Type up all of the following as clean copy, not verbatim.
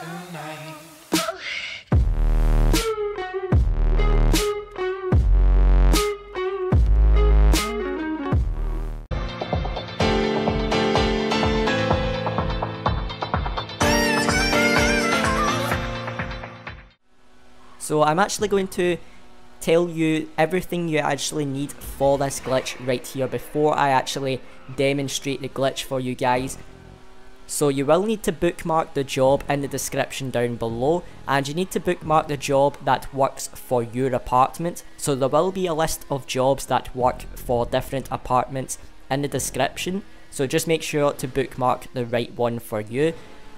tonight. So I'm actually going to tell you everything you actually need for this glitch right here before I actually demonstrate the glitch for you guys. So you will need to bookmark the job in the description down below, and you need to bookmark the job that works for your apartment. So there will be a list of jobs that work for different apartments in the description, so just make sure to bookmark the right one for you.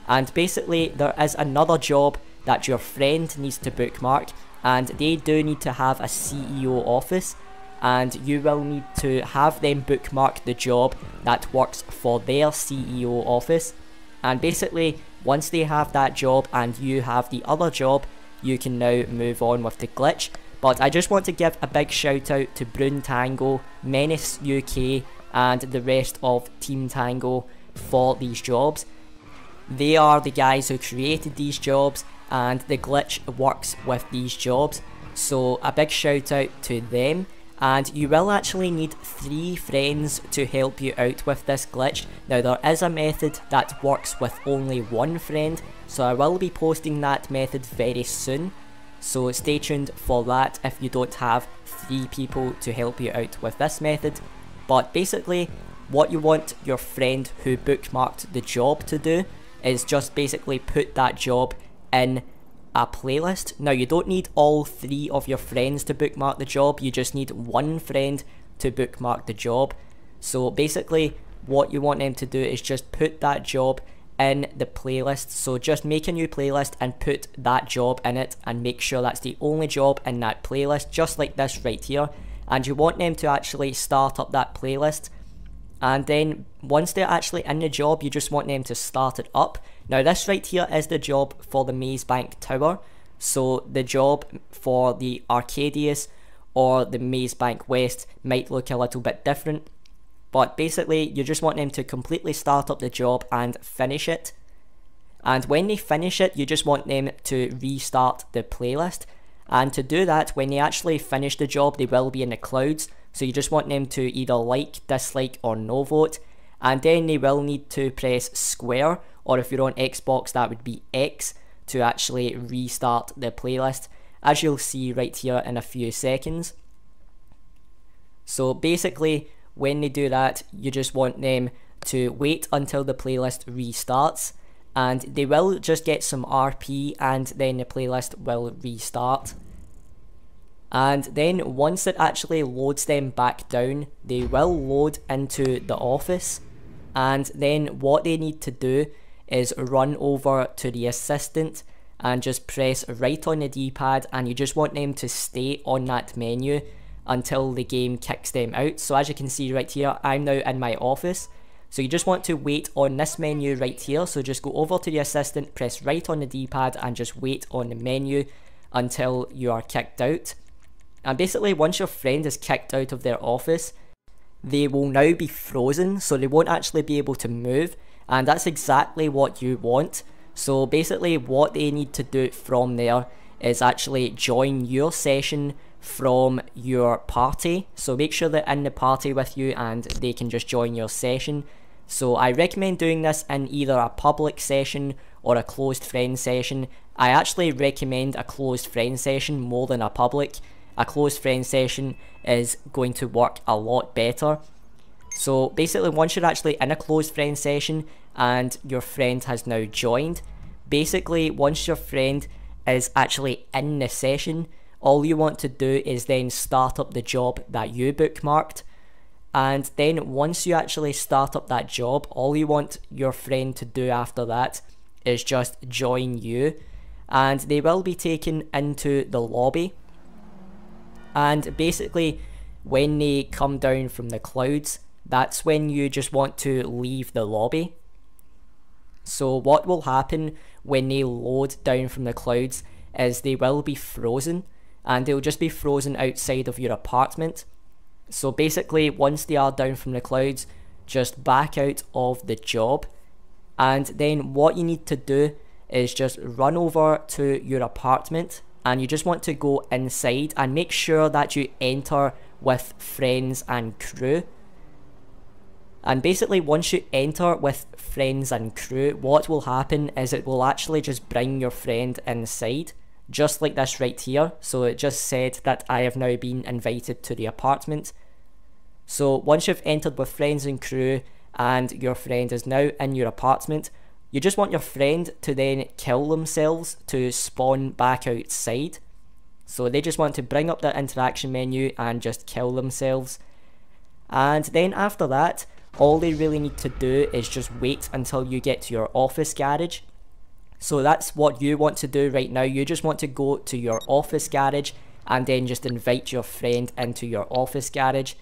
And basically there is another job that your friend needs to bookmark, and they do need to have a CEO office, and you will need to have them bookmark the job that works for their CEO office. And basically once they have that job and you have the other job, you can now move on with the glitch. But I just want to give a big shout out to Brune Tango, Menace UK and the rest of Team Tango for these jobs. They are the guys who created these jobs, and the glitch works with these jobs, so a big shout out to them. And you will actually need 3 friends to help you out with this glitch. Now there is a method that works with only 1 friend, so I will be posting that method very soon, so stay tuned for that if you don't have 3 people to help you out with this method. But basically what you want your friend who bookmarked the job to do is just basically put that job in a playlist. Now you don't need all 3 of your friends to bookmark the job, you just need 1 friend to bookmark the job. So basically what you want them to do is just put that job in the playlist. So just make a new playlist and put that job in it, and make sure that's the only job in that playlist, just like this right here. And you want them to actually start up that playlist, and then once they're actually in the job, you just want them to start it up. Now this right here is the job for the Maze Bank Tower, so the job for the Arcadius or the Maze Bank West might look a little bit different, but basically you just want them to completely start up the job and finish it. And when they finish it, you just want them to restart the playlist. And to do that, when they actually finish the job, they will be in the clouds, so you just want them to either like, dislike or no vote. And then they will need to press square, or if you're on Xbox that would be X, to actually restart the playlist, as you'll see right here in a few seconds. So basically when they do that, you just want them to wait until the playlist restarts, and they will just get some RP and then the playlist will restart. And then once it actually loads them back down, they will load into the office, and then what they need to do is run over to the assistant and just press right on the D-pad, and you just want them to stay on that menu until the game kicks them out. So as you can see right here, I'm now in my office, so you just want to wait on this menu right here. So just go over to the assistant, press right on the D-pad and just wait on the menu until you are kicked out. And basically once your friend is kicked out of their office, they will now be frozen, so they won't actually be able to move, and that's exactly what you want. So basically what they need to do from there is actually join your session from your party. So make sure they're in the party with you and they can just join your session. So I recommend doing this in either a public session or a closed friend session. I actually recommend a closed friend session more than a public. A closed friend session is going to work a lot better. So basically once you're actually in a closed friend session and your friend has now joined, basically once your friend is actually in the session, all you want to do is then start up the job that you bookmarked. And then once you actually start up that job, all you want your friend to do after that is just join you, and they will be taken into the lobby. And basically when they come down from the clouds, that's when you just want to leave the lobby. So what will happen when they load down from the clouds is they will be frozen, and they'll just be frozen outside of your apartment. So basically once they are down from the clouds, just back out of the job, and then what you need to do is just run over to your apartment, and you just want to go inside and make sure that you enter with friends and crew. And basically once you enter with friends and crew, what will happen is it will actually just bring your friend inside, just like this right here. So it just said that I have now been invited to the apartment. So once you've entered with friends and crew and your friend is now in your apartment, you just want your friend to then kill themselves to spawn back outside. So they just want to bring up the interaction menu and just kill themselves. And then after that, all they really need to do is just wait until you get to your office garage. So that's what you want to do right now. You just want to go to your office garage and then just invite your friend into your office garage.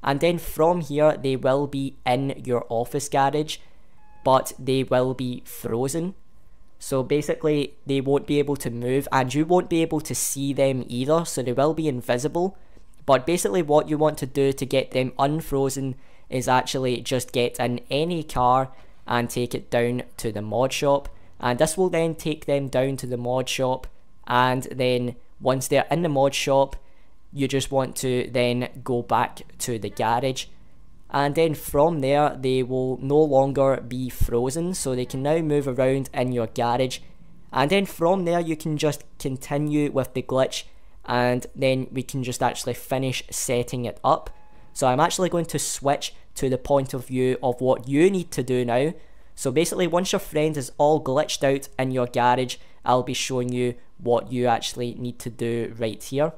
And then from here, they will be in your office garage, but they will be frozen. So basically, they won't be able to move and you won't be able to see them either. So they will be invisible. But basically what you want to do to get them unfrozen is actually just get in any car and take it down to the mod shop, and this will then take them down to the mod shop. And then once they're in the mod shop, you just want to then go back to the garage, and then from there they will no longer be frozen, so they can now move around in your garage. And then from there you can just continue with the glitch, and then we can just actually finish setting it up. So I'm actually going to switch to the point of view of what you need to do now. So basically once your friend is all glitched out in your garage, I'll be showing you what you actually need to do right here.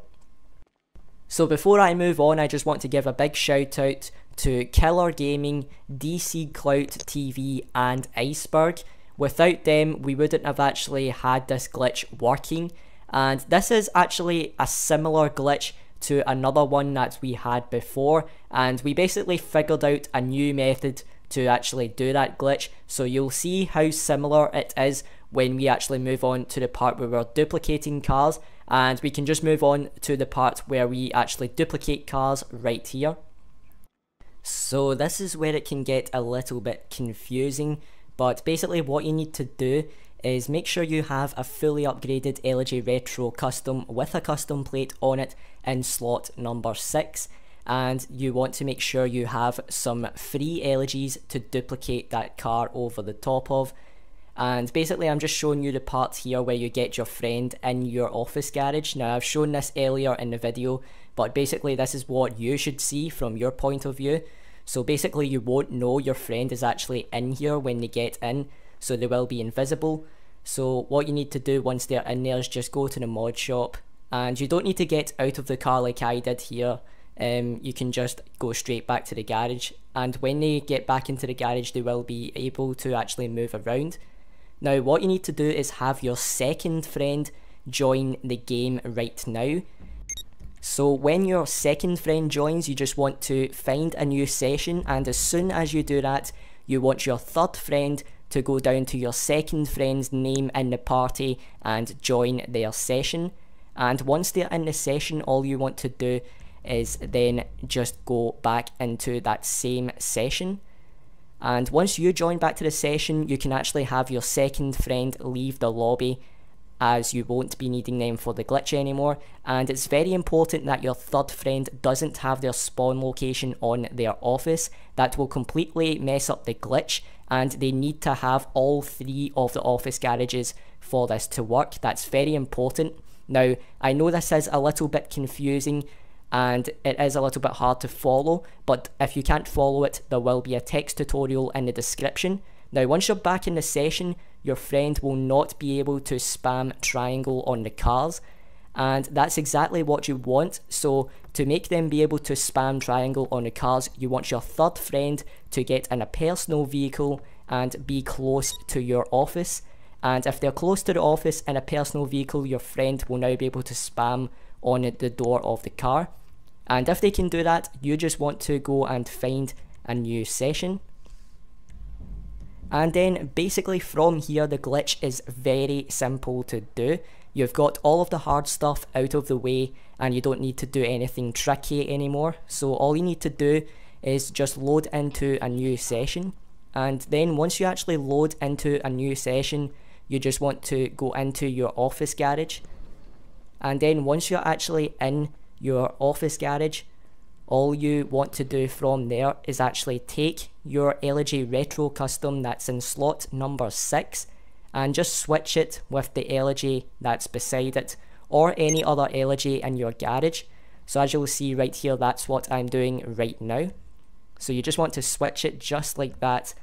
So before I move on, I just want to give a big shout out to Killer Gaming, DC Clout TV and Iceberg. Without them, we wouldn't have actually had this glitch working. And this is actually a similar glitch to another one that we had before, and we basically figured out a new method to actually do that glitch. So you'll see how similar it is when we actually move on to the part where we're duplicating cars, and we can just move on to the part where we actually duplicate cars right here. So this is where it can get a little bit confusing, but basically what you need to do is make sure you have a fully upgraded Elegy Retro Custom with a custom plate on it in slot number 6, and you want to make sure you have some free Elegies to duplicate that car over the top of. And basically I'm just showing you the part here where you get your friend in your office garage. Now I've shown this earlier in the video, but basically this is what you should see from your point of view. So basically you won't know your friend is actually in here when they get in, so they will be invisible. So what you need to do once they're in there is just go to the mod shop, and you don't need to get out of the car like I did here. You can just go straight back to the garage, and when they get back into the garage they will be able to actually move around. Now what you need to do is have your second friend join the game right now. So when your second friend joins, you just want to find a new session, and as soon as you do that, you want your third friend to go down to your second friend's name in the party and join their session. And once they're in the session, all you want to do is then just go back into that same session. And once you join back to the session, you can actually have your second friend leave the lobby, as you won't be needing them for the glitch anymore. And it's very important that your third friend doesn't have their spawn location on their office. That will completely mess up the glitch, and they need to have all 3 of the office garages for this to work. That's very important. Now I know this is a little bit confusing and it is a little bit hard to follow, but if you can't follow it, there will be a text tutorial in the description. Now once you're back in the session, your friend will not be able to spam triangle on the cars, and that's exactly what you want. So to make them be able to spam triangle on the cars, you want your third friend to get in a personal vehicle and be close to your office. And if they're close to the office in a personal vehicle, your friend will now be able to spam on the door of the car. And if they can do that, you just want to go and find a new session. And then basically from here, the glitch is very simple to do. You've got all of the hard stuff out of the way and you don't need to do anything tricky anymore. So all you need to do is just load into a new session. And then once you actually load into a new session, you just want to go into your office garage. And then once you're actually in your office garage, all you want to do from there is actually take your LG Retro Custom that's in slot number 6 and just switch it with the LG that's beside it, or any other LG in your garage. So as you'll see right here, that's what I'm doing right now. So you just want to switch it just like that.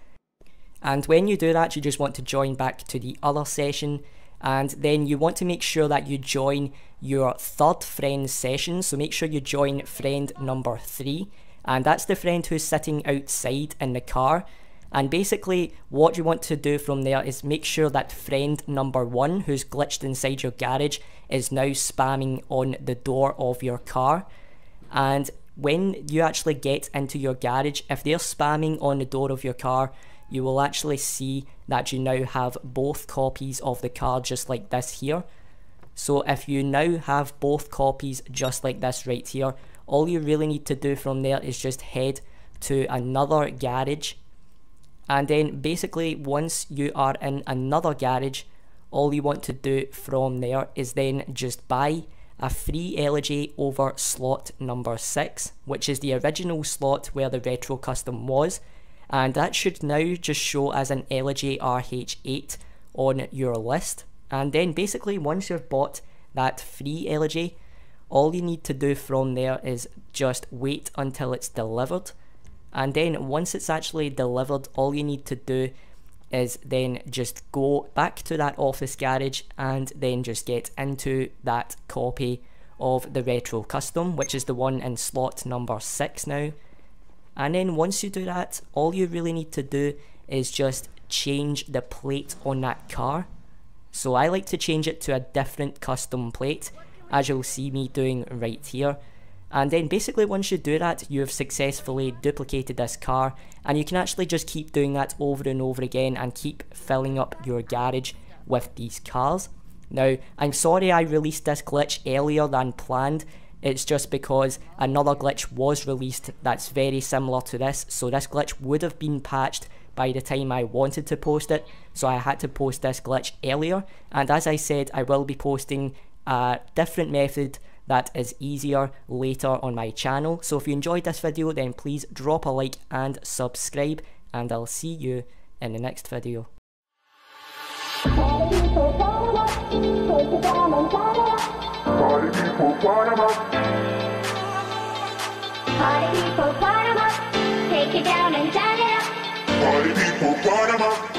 And when you do that, you just want to join back to the other session, and then you want to make sure that you join your third friend session. So make sure you join friend number 3, and that's the friend who's sitting outside in the car. And basically what you want to do from there is make sure that friend number 1, who's glitched inside your garage, is now spamming on the door of your car. And when you actually get into your garage, if they're spamming on the door of your car, you will actually see that you now have both copies of the car just like this here. So if you now have both copies just like this right here, all you really need to do from there is just head to another garage. And then basically once you are in another garage, all you want to do from there is then just buy a free LG over slot number 6, which is the original slot where the Retro Custom was. And that should now just show as an LG RH8 on your list. And then basically once you've bought that free LG, all you need to do from there is just wait until it's delivered. And then once it's actually delivered, all you need to do is then just go back to that office garage and then just get into that copy of the Retro Custom, which is the one in slot number 6 now. And then once you do that, all you really need to do is just change the plate on that car. So I like to change it to a different custom plate, as you'll see me doing right here. And then basically once you do that, you have successfully duplicated this car, and you can actually just keep doing that over and over again and keep filling up your garage with these cars. Now, I'm sorry I released this glitch earlier than planned. It's just because another glitch was released that's very similar to this, so this glitch would have been patched by the time I wanted to post it, so I had to post this glitch earlier. And as I said, I will be posting a different method that is easier later on my channel. So if you enjoyed this video, then please drop a like and subscribe, and I'll see you in the next video. Party people, burn 'em up. Take it down and turn it up. Party people, burn 'em up.